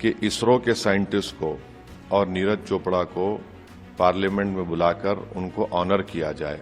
कि इसरो के साइंटिस्ट को और नीरज चोपड़ा को पार्लियामेंट में बुलाकर उनको ऑनर किया जाए।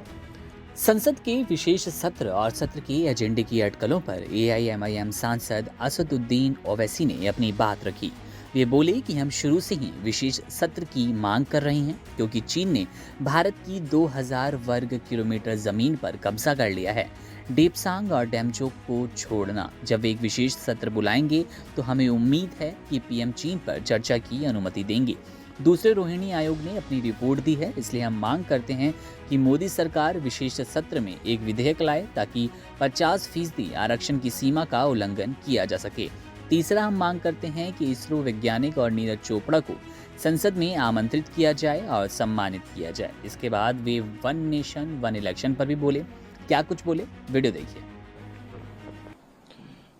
संसद के विशेष सत्र और सत्र के एजेंडे की अटकलों पर एआईएमआईएम सांसद असदुद्दीन ओवैसी ने अपनी बात रखी। वे बोले कि हम शुरू से ही विशेष सत्र की मांग कर रहे हैं क्योंकि चीन ने भारत की 2000 वर्ग किलोमीटर जमीन पर कब्जा कर लिया है। डेपसांग और डेमचोक को छोड़ना, जब वे एक विशेष सत्र बुलाएंगे तो हमें उम्मीद है कि पीएम चीन पर चर्चा की अनुमति देंगे। दूसरे रोहिणी आयोग ने अपनी रिपोर्ट दी है, इसलिए हम मांग करते हैं कि मोदी सरकार विशेष सत्र में एक विधेयक लाए ताकि 50% आरक्षण की सीमा का उल्लंघन किया जा सके। तीसरा, हम मांग करते हैं कि इसरो वैज्ञानिक और नीरज चोपड़ा को संसद में आमंत्रित किया जाए और सम्मानित किया जाए। इसके बाद way one nation one election पर भी बोले। क्या कुछ बोले, वीडियो देखिए।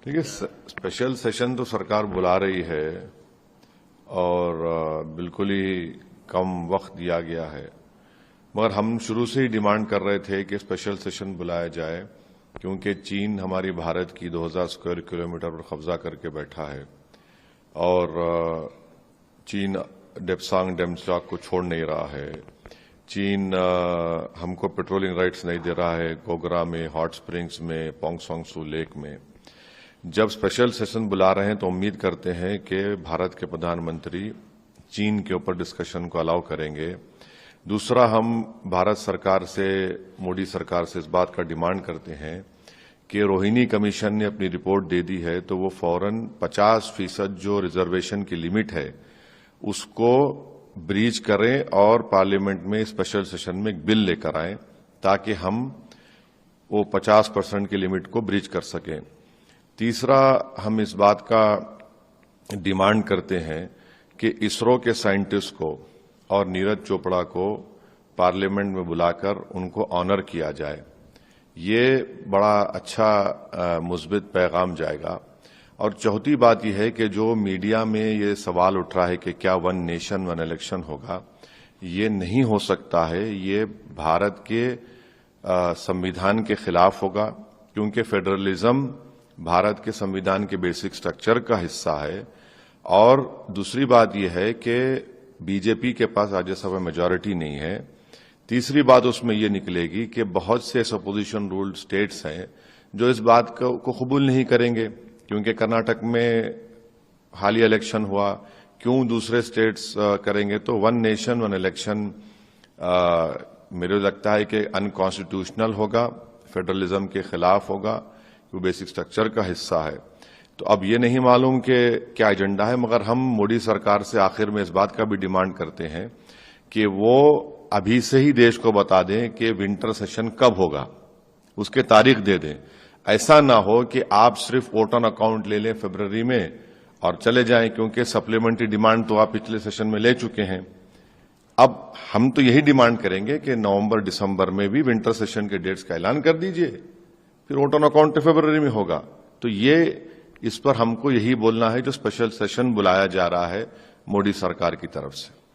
देखिए, स्पेशल सेशन तो सरकार बुला रही है और बिल्कुल ही कम वक्त दिया गया है, मगर हम शुरू से ही डिमांड कर रहे थे कि स्पेशल सेशन बुलाया जाए क्योंकि चीन हमारी भारत की 2000 स्क्वायर किलोमीटर पर कब्जा करके बैठा है और चीन डेपसांग डेमचोक को छोड़ नहीं रहा है। चीन हमको पेट्रोलिंग राइट्स नहीं दे रहा है गोगरा में, हॉट स्प्रिंग्स में, पोंगसोंगसू लेक में। जब स्पेशल सेशन बुला रहे हैं तो उम्मीद करते हैं कि भारत के प्रधानमंत्री चीन के ऊपर डिस्कशन को अलाउ करेंगे। दूसरा, हम भारत सरकार से, मोदी सरकार से इस बात का डिमांड करते हैं कि रोहिणी कमीशन ने अपनी रिपोर्ट दे दी है तो वो फौरन 50% जो रिजर्वेशन की लिमिट है उसको ब्रीच करें और पार्लियामेंट में स्पेशल सेशन में एक बिल लेकर आएं ताकि हम वो 50% की लिमिट को ब्रीच कर सकें। तीसरा, हम इस बात का डिमांड करते हैं कि इसरो के साइंटिस्ट को और नीरज चोपड़ा को पार्लियामेंट में बुलाकर उनको ऑनर किया जाए। ये बड़ा अच्छा मुस्बित पैगाम जाएगा। और चौथी बात यह है कि जो मीडिया में ये सवाल उठ रहा है कि क्या वन नेशन वन इलेक्शन होगा, ये नहीं हो सकता है। ये भारत के संविधान के खिलाफ होगा क्योंकि फेडरलिज्म भारत के संविधान के बेसिक स्ट्रक्चर का हिस्सा है। और दूसरी बात यह है कि बीजेपी के पास राज्यसभा मेजॉरिटी नहीं है। तीसरी बात उसमें यह निकलेगी कि बहुत से अपोजिशन रूल्ड स्टेट्स हैं जो इस बात को कबूल नहीं करेंगे क्योंकि कर्नाटक में हालिया इलेक्शन हुआ, क्यों दूसरे स्टेट्स करेंगे। तो वन नेशन वन इलेक्शन मेरे लगता है कि अनकॉन्स्टिट्यूशनल होगा, फेडरलिज्म के खिलाफ होगा, वो बेसिक स्ट्रक्चर का हिस्सा है। तो अब ये नहीं मालूम कि क्या एजेंडा है, मगर हम मोदी सरकार से आखिर में इस बात का भी डिमांड करते हैं कि वो अभी से ही देश को बता दें कि विंटर सेशन कब होगा, उसके तारीख दे दें। ऐसा ना हो कि आप सिर्फ वोट ऑन अकाउंट ले लें फरवरी में और चले जाएं, क्योंकि सप्लीमेंट्री डिमांड तो आप पिछले सेशन में ले चुके हैं। अब हम तो यही डिमांड करेंगे कि नवंबर दिसंबर में भी विंटर सेशन के डेट्स का ऐलान कर दीजिए, फिर वोट ऑन अकाउंट फरवरी में होगा। तो ये इस पर हमको यही बोलना है जो स्पेशल सेशन बुलाया जा रहा है मोदी सरकार की तरफ से।